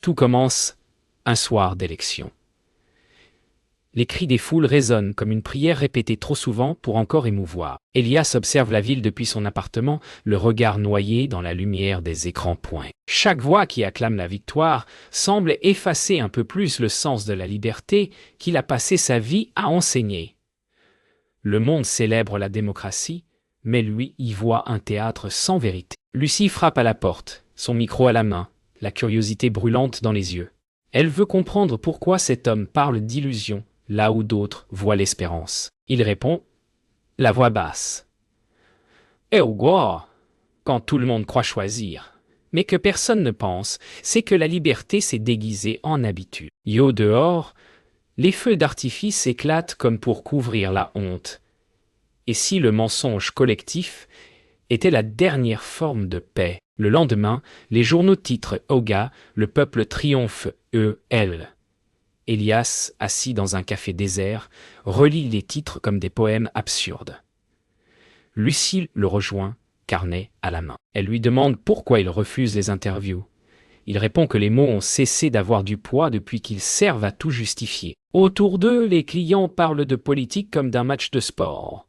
Tout commence un soir d'élection. Les cris des foules résonnent comme une prière répétée trop souvent pour encore émouvoir. Elias observe la ville depuis son appartement, le regard noyé dans la lumière des écrans points. Chaque voix qui acclame la victoire semble effacer un peu plus le sens de la liberté qu'il a passé sa vie à enseigner. Le monde célèbre la démocratie, mais lui y voit un théâtre sans vérité. Lucie frappe à la porte, son micro à la main, la curiosité brûlante dans les yeux. Elle veut comprendre pourquoi cet homme parle d'illusion, là où d'autres voient l'espérance. Il répond, la voix basse. « Eh Hugo, quand tout le monde croit choisir, mais que personne ne pense, c'est que la liberté s'est déguisée en habitude. Yo dehors, les feux d'artifice éclatent comme pour couvrir la honte. Et si le mensonge collectif était la dernière forme de paix? Le lendemain, les journaux titrent Oga, le peuple triomphe, E.L. Elias, assis dans un café désert, relit les titres comme des poèmes absurdes. Lucie le rejoint, carnet à la main. Elle lui demande pourquoi il refuse les interviews. Il répond que les mots ont cessé d'avoir du poids depuis qu'ils servent à tout justifier. Autour d'eux, les clients parlent de politique comme d'un match de sport.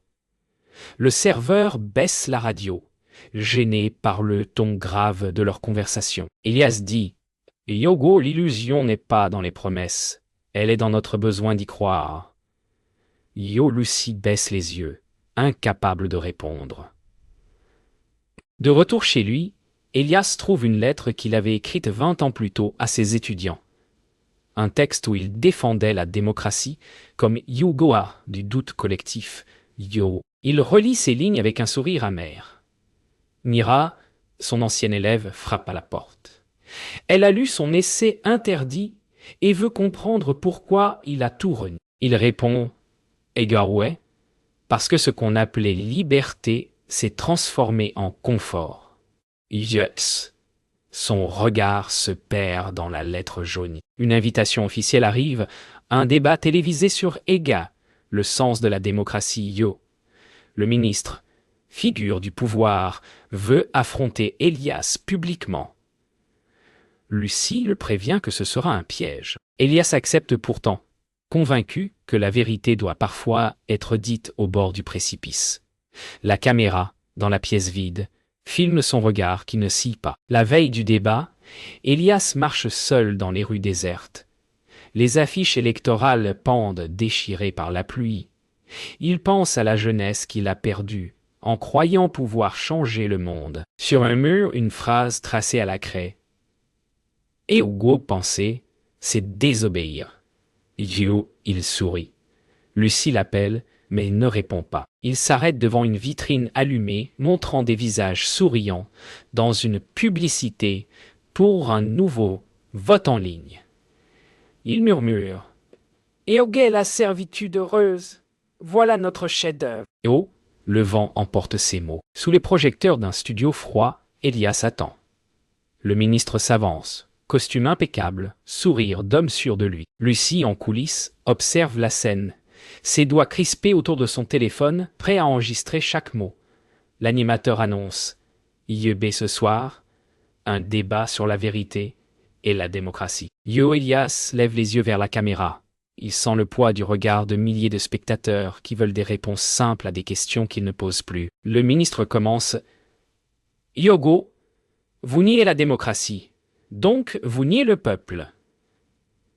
Le serveur baisse la radio, gêné par le ton grave de leur conversation. Elias dit « Yogo, l'illusion n'est pas dans les promesses, elle est dans notre besoin d'y croire. » Lucie baisse les yeux, incapable de répondre. De retour chez lui, Elias trouve une lettre qu'il avait écrite 20 ans plus tôt à ses étudiants. Un texte où il défendait la démocratie comme Yugoa du doute collectif, Yo. Il relit ces lignes avec un sourire amer. Mira, son ancienne élève, frappe à la porte. Elle a lu son essai interdit et veut comprendre pourquoi il a tout renié. Il répond « Egarwe, parce que ce qu'on appelait liberté s'est transformé en confort. » Yes. Son regard se perd dans la lettre jaunie. Une invitation officielle arrive, un débat télévisé sur EGA, le sens de la démocratie Yo. Le ministre, figure du pouvoir, veut affronter Elias publiquement. Lucie le prévient que ce sera un piège. Elias accepte pourtant, convaincu que la vérité doit parfois être dite au bord du précipice. La caméra, dans la pièce vide, filme son regard qui ne scie pas. La veille du débat, Elias marche seul dans les rues désertes. Les affiches électorales pendent déchirées par la pluie. Il pense à la jeunesse qu'il a perdue, en croyant pouvoir changer le monde. Sur un mur, une phrase tracée à la craie. Et Hugo pensait, c'est désobéir. Il sourit. Lucie l'appelle, mais il ne répond pas. Il s'arrête devant une vitrine allumée, montrant des visages souriants, dans une publicité pour un nouveau vote en ligne. Il murmure. Et Hugo, la servitude heureuse. Voilà notre chef-d'œuvre. Et le vent emporte ces mots. Sous les projecteurs d'un studio froid, Elias attend. Le ministre s'avance, costume impeccable, sourire d'homme sûr de lui. Lucie, en coulisses, observe la scène, ses doigts crispés autour de son téléphone, prêt à enregistrer chaque mot. L'animateur annonce « IEB ce soir, un débat sur la vérité et la démocratie. » Elias lève les yeux vers la caméra. Il sent le poids du regard de milliers de spectateurs qui veulent des réponses simples à des questions qu'il ne pose plus. Le ministre commence « Yogo, vous niez la démocratie, donc vous niez le peuple. »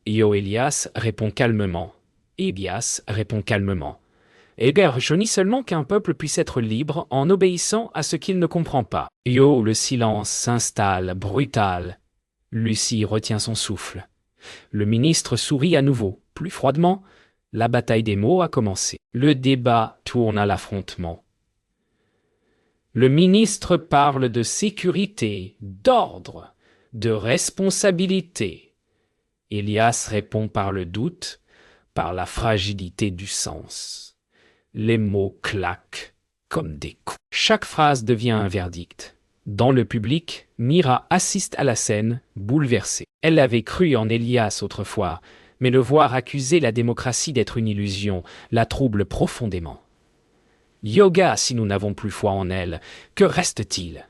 Elias répond calmement. Elias répond calmement. « je nie seulement qu'un peuple puisse être libre en obéissant à ce qu'il ne comprend pas. » Le silence s'installe, brutal. Lucie retient son souffle. Le ministre sourit à nouveau. Plus froidement, la bataille des mots a commencé. Le débat tourne à l'affrontement. Le ministre parle de sécurité, d'ordre, de responsabilité. Elias répond par le doute, par la fragilité du sens. Les mots claquent comme des coups. Chaque phrase devient un verdict. Dans le public, Mira assiste à la scène, bouleversée. Elle avait cru en Elias autrefois, mais le voir accuser la démocratie d'être une illusion la trouble profondément. Yoga, si nous n'avons plus foi en elle, que reste-t-il?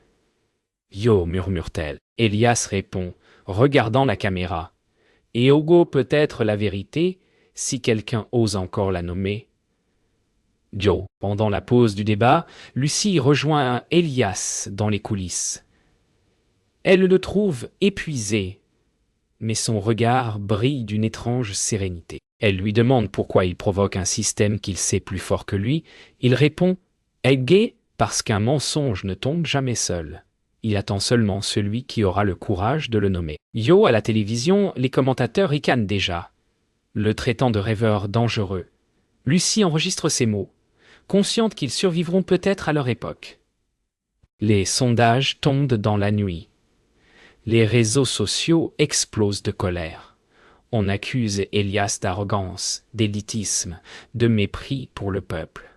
Yo, murmure-t-elle. Elias répond, regardant la caméra. Et Hugo peut être la vérité, si quelqu'un ose encore la nommer. Joe. Pendant la pause du débat, Lucie rejoint Elias dans les coulisses. Elle le trouve épuisé, mais son regard brille d'une étrange sérénité. Elle lui demande pourquoi il provoque un système qu'il sait plus fort que lui. Il répond « Edgay, parce qu'un mensonge ne tombe jamais seul. Il attend seulement celui qui aura le courage de le nommer. » Yo, à la télévision, les commentateurs ricanent déjà, le traitant de rêveur dangereux. Lucie enregistre ces mots, consciente qu'ils survivront peut-être à leur époque. Les sondages tombent dans la nuit. Les réseaux sociaux explosent de colère. On accuse Elias d'arrogance, d'élitisme, de mépris pour le peuple.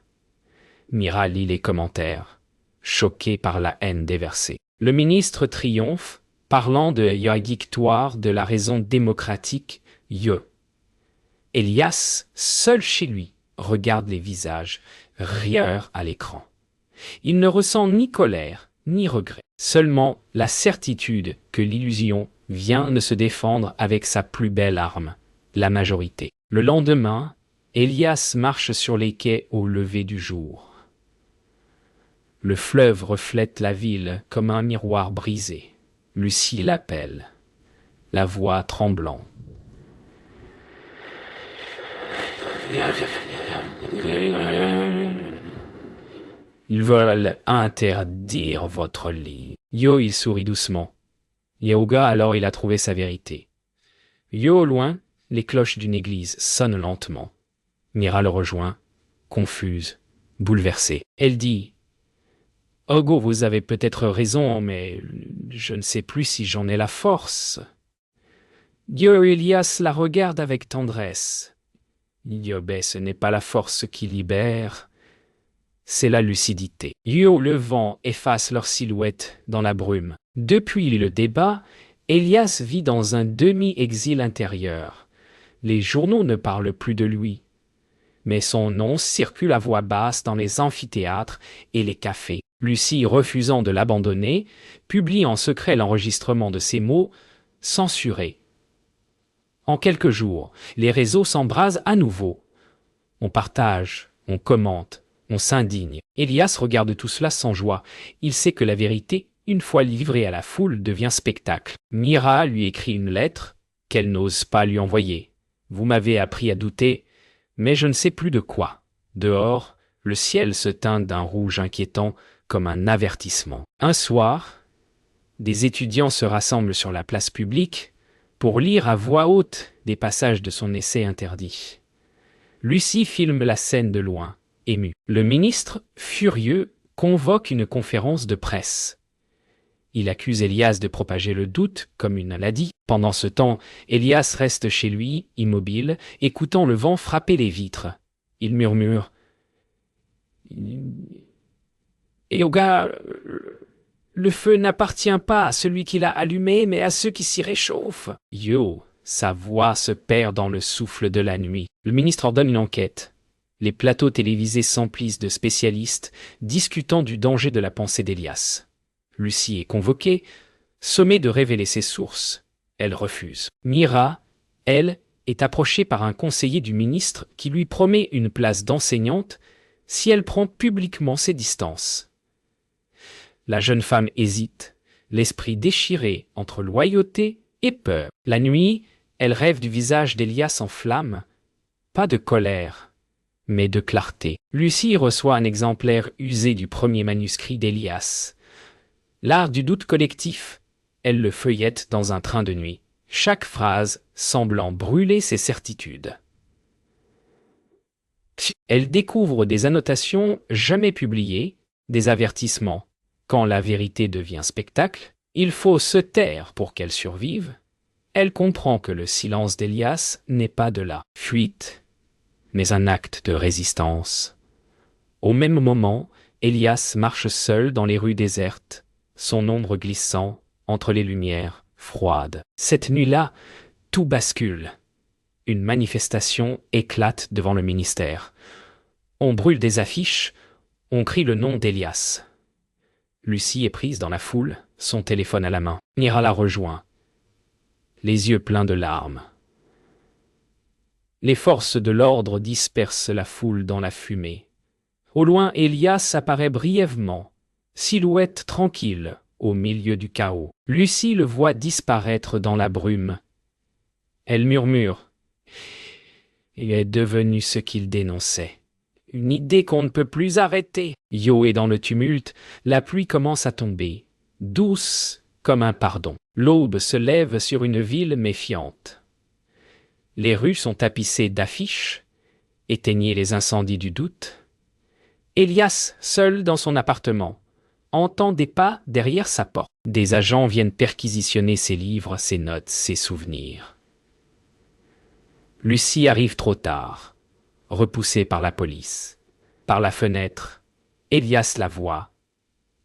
Mira lit les commentaires, choquée par la haine déversée. Le ministre triomphe, parlant de la victoire de la raison démocratique, Elias, seul chez lui, regarde les visages, rieurs à l'écran. Il ne ressent ni colère, ni regret. Seulement la certitude que l'illusion vient de se défendre avec sa plus belle arme, la majorité. Le lendemain, Elias marche sur les quais au lever du jour. Le fleuve reflète la ville comme un miroir brisé. Lucie l'appelle, la voix tremblant. Ils veulent interdire votre lit. Yo, il sourit doucement. Yehuga, alors il a trouvé sa vérité. Yo, au loin, les cloches d'une église sonnent lentement. Mira le rejoint, confuse, bouleversée. Elle dit « Hugo, vous avez peut-être raison, mais je ne sais plus si j'en ai la force. » Yo, Elias la regarde avec tendresse. Yobé, ce n'est pas la force qui libère, c'est la lucidité. Yo, le vent efface leur silhouette dans la brume. Depuis le débat, Elias vit dans un demi-exil intérieur. Les journaux ne parlent plus de lui, mais son nom circule à voix basse dans les amphithéâtres et les cafés. Lucie, refusant de l'abandonner, publie en secret l'enregistrement de ses mots, censurés. En quelques jours, les réseaux s'embrasent à nouveau. On partage, on commente, on s'indigne. Elias regarde tout cela sans joie. Il sait que la vérité, une fois livrée à la foule, devient spectacle. Mira lui écrit une lettre qu'elle n'ose pas lui envoyer. « Vous m'avez appris à douter, mais je ne sais plus de quoi. » Dehors, le ciel se teint d'un rouge inquiétant comme un avertissement. Un soir, des étudiants se rassemblent sur la place publique pour lire à voix haute des passages de son essai interdit. Lucie filme la scène de loin, émue. Le ministre, furieux, convoque une conférence de presse. Il accuse Elias de propager le doute comme une maladie. Pendant ce temps, Elias reste chez lui, immobile, écoutant le vent frapper les vitres. Il murmure « Yoga, le feu n'appartient pas à celui qui l'a allumé, mais à ceux qui s'y réchauffent. » Yo, sa voix se perd dans le souffle de la nuit. Le ministre ordonne une enquête. Les plateaux télévisés s'emplissent de spécialistes discutant du danger de la pensée d'Elias. Lucie est convoquée, sommée de révéler ses sources. Elle refuse. Mira, elle, est approchée par un conseiller du ministre qui lui promet une place d'enseignante si elle prend publiquement ses distances. La jeune femme hésite, l'esprit déchiré entre loyauté et peur. La nuit, elle rêve du visage d'Elias en flammes, pas de colère, mais de clarté. Lucie reçoit un exemplaire usé du premier manuscrit d'Elias. L'art du doute collectif, elle le feuillette dans un train de nuit, chaque phrase semblant brûler ses certitudes. Elle découvre des annotations jamais publiées, des avertissements. Quand la vérité devient spectacle, il faut se taire pour qu'elle survive. Elle comprend que le silence d'Elias n'est pas de la fuite, mais un acte de résistance. Au même moment, Elias marche seul dans les rues désertes, son ombre glissant entre les lumières froides. Cette nuit-là, tout bascule. Une manifestation éclate devant le ministère. On brûle des affiches, on crie le nom d'Elias. Lucie est prise dans la foule, son téléphone à la main. Mira la rejoint. les yeux pleins de larmes. Les forces de l'ordre dispersent la foule dans la fumée. Au loin, Elias apparaît brièvement, silhouette tranquille, au milieu du chaos. Lucie le voit disparaître dans la brume. Elle murmure. Il est devenu ce qu'il dénonçait. Une idée qu'on ne peut plus arrêter. Yo est dans le tumulte, la pluie commence à tomber, douce comme un pardon. L'aube se lève sur une ville méfiante. Les rues sont tapissées d'affiches, éteignez les incendies du doute. Elias, seul dans son appartement, entend des pas derrière sa porte. Des agents viennent perquisitionner ses livres, ses notes, ses souvenirs. Lucie arrive trop tard, repoussée par la police. Par la fenêtre, Elias la voit,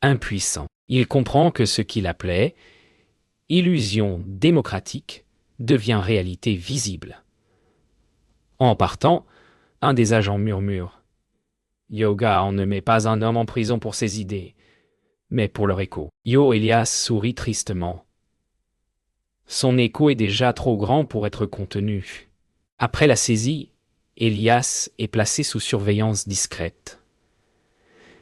impuissant. Il comprend que ce qu'il appelait « illusion démocratique » devient réalité visible. En partant, un des agents murmure « Yoga, on ne met pas un homme en prison pour ses idées, mais pour leur écho. » Elias sourit tristement. Son écho est déjà trop grand pour être contenu. Après la saisie, Elias est placé sous surveillance discrète.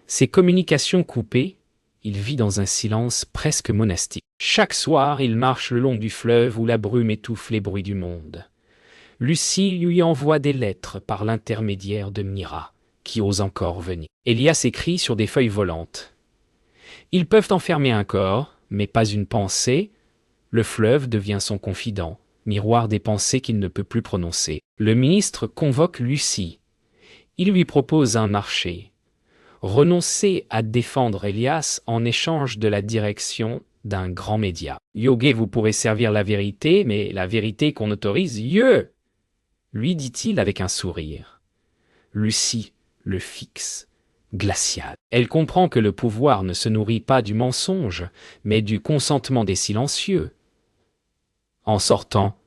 Ses communications coupées, il vit dans un silence presque monastique. Chaque soir, il marche le long du fleuve où la brume étouffe les bruits du monde. Lucie lui envoie des lettres par l'intermédiaire de Mira, qui ose encore venir. Elias écrit sur des feuilles volantes. Ils peuvent enfermer un corps, mais pas une pensée. Le fleuve devient son confident, miroir des pensées qu'il ne peut plus prononcer. Le ministre convoque Lucie. Il lui propose un marché. Renoncer à défendre Elias en échange de la direction d'un grand média. Yogué, vous pourrez servir la vérité, mais la vérité qu'on autorise, lui dit-il avec un sourire. Lucie le fixe, glaciale. Elle comprend que le pouvoir ne se nourrit pas du mensonge, mais du consentement des silencieux. En sortant,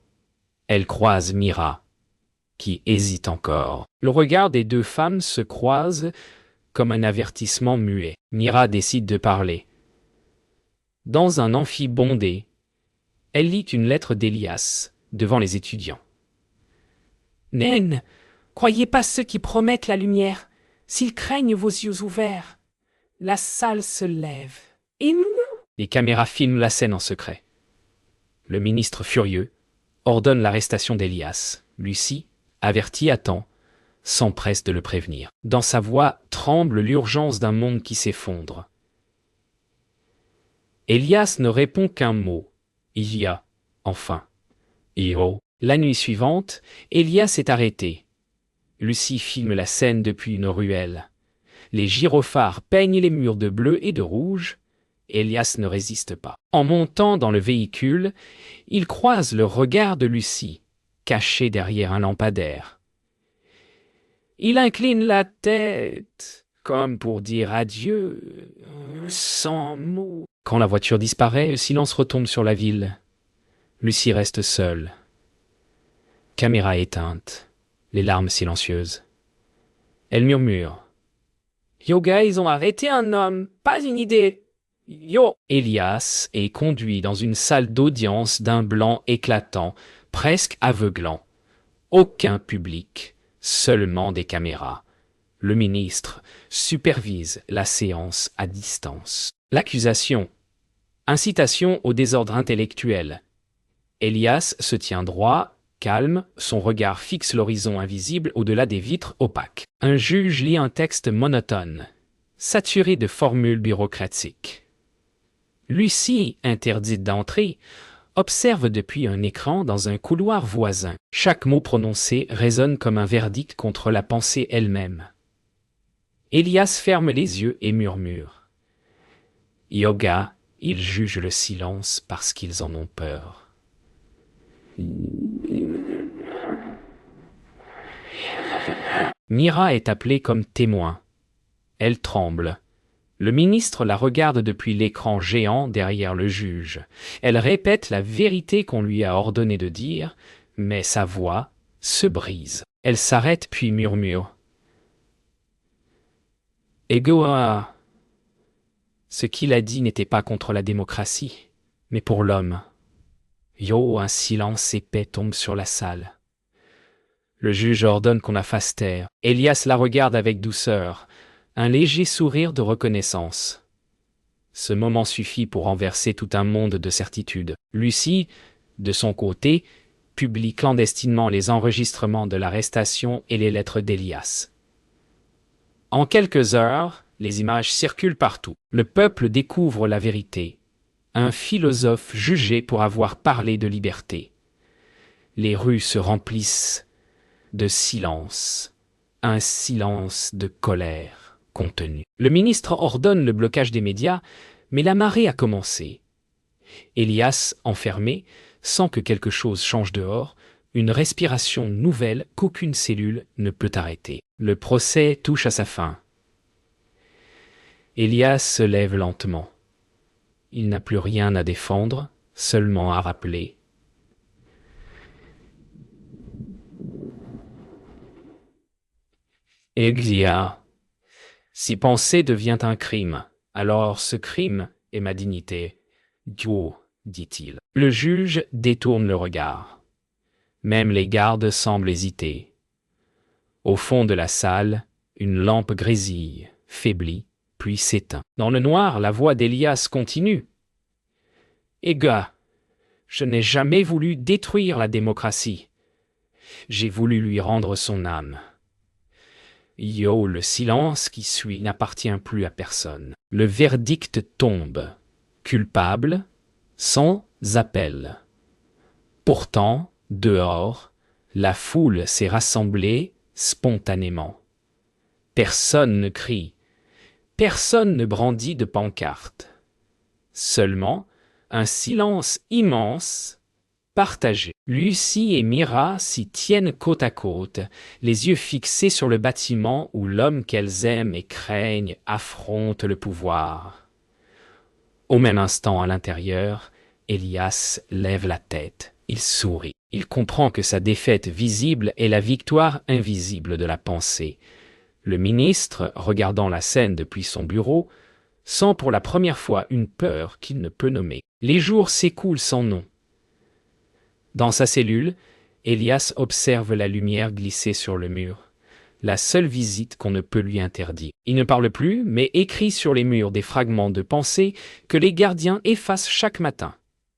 elle croise Mira, qui hésite encore. Le regard des deux femmes se croise comme un avertissement muet. Mira décide de parler. Dans un amphi bondé, elle lit une lettre d'Elias devant les étudiants. « Naine, croyez pas ceux qui promettent la lumière, s'ils craignent vos yeux ouverts. La salle se lève. Et nous ?» Les caméras filment la scène en secret. Le ministre furieux ordonne l'arrestation d'Elias. Lucie, avertie à temps, s'empresse de le prévenir. Dans sa voix tremble l'urgence d'un monde qui s'effondre. Elias ne répond qu'un mot. Il y a, enfin. Io. La nuit suivante, Elias est arrêté. Lucie filme la scène depuis une ruelle. Les gyrophares peignent les murs de bleu et de rouge. Elias ne résiste pas. En montant dans le véhicule, il croise le regard de Lucie, cachée derrière un lampadaire. Il incline la tête, comme pour dire adieu, sans mots. Quand la voiture disparaît, le silence retombe sur la ville. Lucie reste seule. Caméra éteinte, les larmes silencieuses. Elle murmure. « Yoga, ils ont arrêté un homme, pas une idée. Yo !» Elias est conduit dans une salle d'audience d'un blanc éclatant, presque aveuglant. Aucun public, seulement des caméras. Le ministre supervise la séance à distance. L'accusation. Incitation au désordre intellectuel. Elias se tient droit, calme, son regard fixe l'horizon invisible au-delà des vitres opaques. Un juge lit un texte monotone, saturé de formules bureaucratiques. Lucie, interdite d'entrer, observe depuis un écran dans un couloir voisin. Chaque mot prononcé résonne comme un verdict contre la pensée elle-même. Elias ferme les yeux et murmure. Yoga, ils jugent le silence parce qu'ils en ont peur. Mira est appelée comme témoin. Elle tremble. Le ministre la regarde depuis l'écran géant derrière le juge. Elle répète la vérité qu'on lui a ordonné de dire, mais sa voix se brise. Elle s'arrête puis murmure. Egoa. Ce qu'il a dit n'était pas contre la démocratie, mais pour l'homme. Yo, un silence épais tombe sur la salle. Le juge ordonne qu'on la fasse taire. Elias la regarde avec douceur, un léger sourire de reconnaissance. Ce moment suffit pour renverser tout un monde de certitude. Lucie, de son côté, publie clandestinement les enregistrements de l'arrestation et les lettres d'Elias. En quelques heures, les images circulent partout. Le peuple découvre la vérité. Un philosophe jugé pour avoir parlé de liberté. Les rues se remplissent de silence, un silence de colère contenue. Le ministre ordonne le blocage des médias, mais la marée a commencé. Elias, enfermé, sent que quelque chose change dehors, une respiration nouvelle qu'aucune cellule ne peut arrêter. Le procès touche à sa fin. Elias se lève lentement. Il n'a plus rien à défendre, seulement à rappeler. Elia, si penser devient un crime, alors ce crime est ma dignité. Dieu, dit-il. Le juge détourne le regard. Même les gardes semblent hésiter. Au fond de la salle, une lampe grésille, faiblit, puis s'éteint. Dans le noir, la voix d'Elias continue. « Ega, je n'ai jamais voulu détruire la démocratie. J'ai voulu lui rendre son âme. » Yo, le silence qui suit n'appartient plus à personne. Le verdict tombe. Culpable, sans appel. Pourtant, dehors, la foule s'est rassemblée spontanément. Personne ne crie. Personne ne brandit de pancarte. Seulement, un silence immense, partagé. Lucie et Mira s'y tiennent côte à côte, les yeux fixés sur le bâtiment où l'homme qu'elles aiment et craignent affronte le pouvoir. Au même instant, à l'intérieur, Elias lève la tête. Il sourit. Il comprend que sa défaite visible est la victoire invisible de la pensée. Le ministre, regardant la scène depuis son bureau, sent pour la première fois une peur qu'il ne peut nommer. Les jours s'écoulent sans nom. Dans sa cellule, Elias observe la lumière glisser sur le mur, la seule visite qu'on ne peut lui interdire. Il ne parle plus, mais écrit sur les murs des fragments de pensée que les gardiens effacent chaque matin.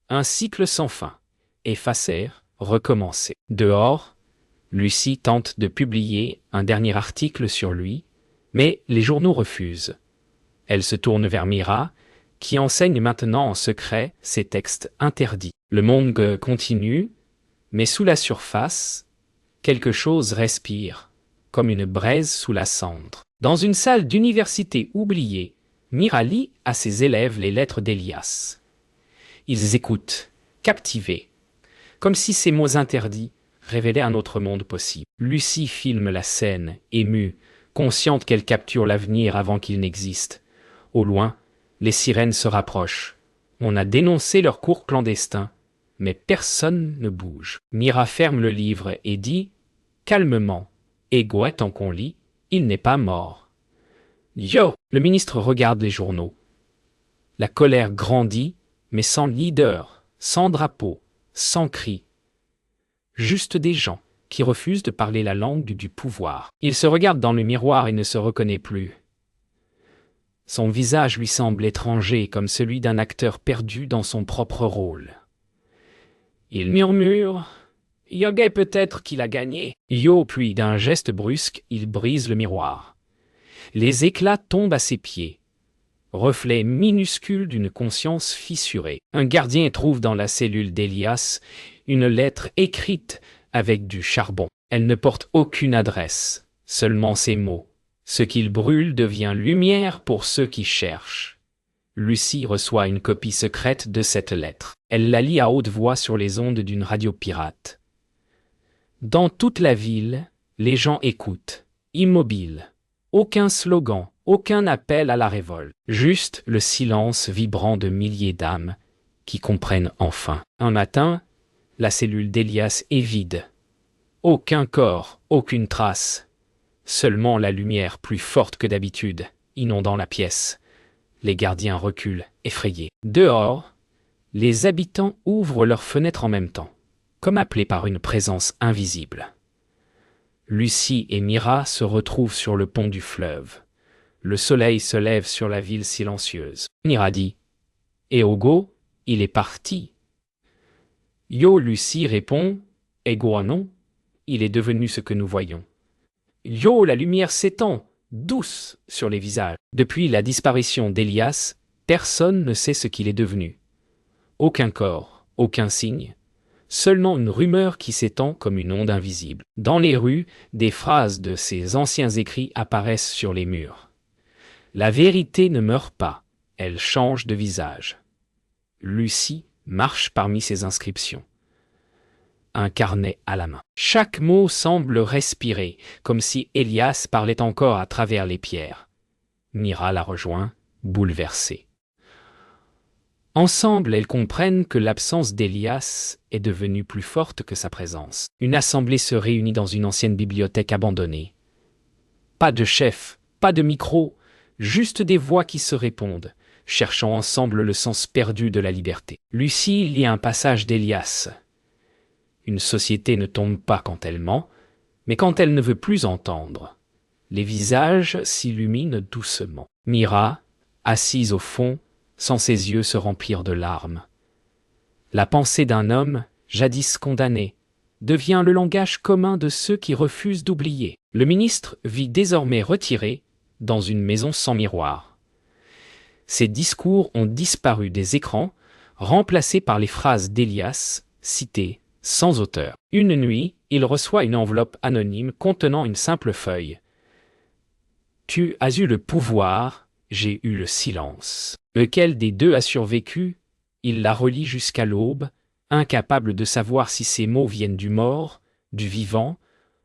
Un cycle sans fin. Effacer, recommencer. Dehors, Lucie tente de publier un dernier article sur lui, mais les journaux refusent. Elle se tourne vers Mira, qui enseigne maintenant en secret ses textes interdits. Le monde continue, mais sous la surface, quelque chose respire, comme une braise sous la cendre. Dans une salle d'université oubliée, Mira lit à ses élèves les lettres d'Elias. Ils écoutent, captivés, comme si ces mots interdits révélaient un autre monde possible. Lucie filme la scène, émue, consciente qu'elle capture l'avenir avant qu'il n'existe. Au loin, les sirènes se rapprochent. On a dénoncé leur cours clandestin, mais personne ne bouge. Mira ferme le livre et dit, calmement, égouet tant qu'on lit, il n'est pas mort. Yo! Le ministre regarde les journaux. La colère grandit, mais sans leader, sans drapeau, sans cri. Juste des gens qui refusent de parler la langue du pouvoir. Il se regarde dans le miroir et ne se reconnaît plus. Son visage lui semble étranger comme celui d'un acteur perdu dans son propre rôle. Il murmure « Yoga peut-être qu'il a gagné ». Yo, puis d'un geste brusque, il brise le miroir. Les éclats tombent à ses pieds. Reflet minuscule d'une conscience fissurée. Un gardien trouve dans la cellule d'Elias une lettre écrite avec du charbon. Elle ne porte aucune adresse, seulement ces mots. Ce qu'il brûle devient lumière pour ceux qui cherchent. Lucie reçoit une copie secrète de cette lettre. Elle la lit à haute voix sur les ondes d'une radio pirate. Dans toute la ville, les gens écoutent, immobiles. Aucun slogan, aucun appel à la révolte. Juste le silence vibrant de milliers d'âmes qui comprennent enfin. Un matin, la cellule d'Elias est vide. Aucun corps, aucune trace. Seulement la lumière plus forte que d'habitude, inondant la pièce. Les gardiens reculent, effrayés. Dehors, Les habitants ouvrent leurs fenêtres en même temps, comme appelés par une présence invisible. Lucie et Mira se retrouvent sur le pont du fleuve. Le soleil se lève sur la ville silencieuse. Mira dit « Eogo, il est parti ». Yo Lucie répond « Ego non, il est devenu ce que nous voyons ». Yo, la lumière s'étend, douce, sur les visages. Depuis la disparition d'Elias, personne ne sait ce qu'il est devenu. Aucun corps, aucun signe, seulement une rumeur qui s'étend comme une onde invisible. Dans les rues, des phrases de ces anciens écrits apparaissent sur les murs. La vérité ne meurt pas, elle change de visage. Lucie marche parmi ces inscriptions. Un carnet à la main. Chaque mot semble respirer, comme si Elias parlait encore à travers les pierres. Mira la rejoint, bouleversée. Ensemble, elles comprennent que l'absence d'Elias est devenue plus forte que sa présence. Une assemblée se réunit dans une ancienne bibliothèque abandonnée. Pas de chef, pas de micro, juste des voix qui se répondent, cherchant ensemble le sens perdu de la liberté. Lucie lit un passage d'Elias. Une société ne tombe pas quand elle ment, mais quand elle ne veut plus entendre. Les visages s'illuminent doucement. Mira, assise au fond, sans ses yeux se remplir de larmes. La pensée d'un homme, jadis condamné, devient le langage commun de ceux qui refusent d'oublier. Le ministre vit désormais retiré dans une maison sans miroir. Ses discours ont disparu des écrans, remplacés par les phrases d'Elias, citées sans auteur. Une nuit, il reçoit une enveloppe anonyme contenant une simple feuille. « Tu as eu le pouvoir, j'ai eu le silence. » Lequel des deux a survécu? Il la relit jusqu'à l'aube, incapable de savoir si ces mots viennent du mort, du vivant,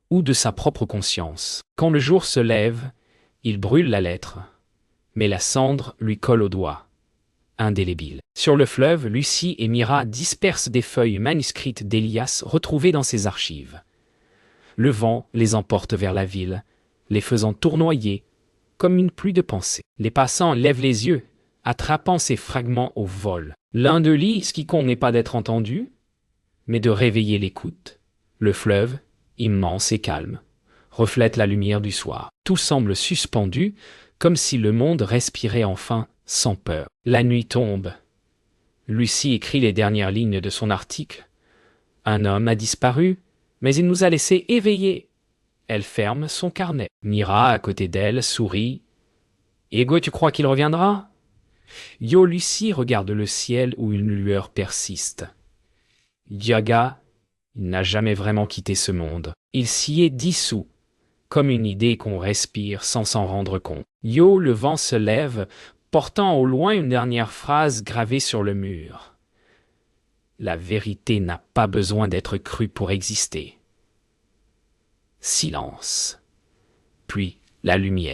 ou de sa propre conscience. Quand le jour se lève, il brûle la lettre, mais la cendre lui colle au doigt, indélébile. Sur le fleuve, Lucie et Mira dispersent des feuilles manuscrites d'Elias retrouvées dans ses archives. Le vent les emporte vers la ville, les faisant tournoyer comme une pluie de pensées. Les passants lèvent les yeux, attrapant ces fragments au vol. L'un d'eux lit ce qui n'est pas d'être entendu, mais de réveiller l'écoute. Le fleuve, immense et calme, reflète la lumière du soir. Tout semble suspendu, comme si le monde respirait enfin sans peur. La nuit tombe. Lucie écrit les dernières lignes de son article. Un homme a disparu, mais il nous a laissés éveillés. Elle ferme son carnet. Mira, à côté d'elle, sourit. « Ego, tu crois qu'il reviendra ?» Yo Lucie regarde le ciel où une lueur persiste. Yaga, il n'a jamais vraiment quitté ce monde. Il s'y est dissous, comme une idée qu'on respire sans s'en rendre compte. Yo, le vent se lève, portant au loin une dernière phrase gravée sur le mur. La vérité n'a pas besoin d'être crue pour exister. Silence. Puis la lumière.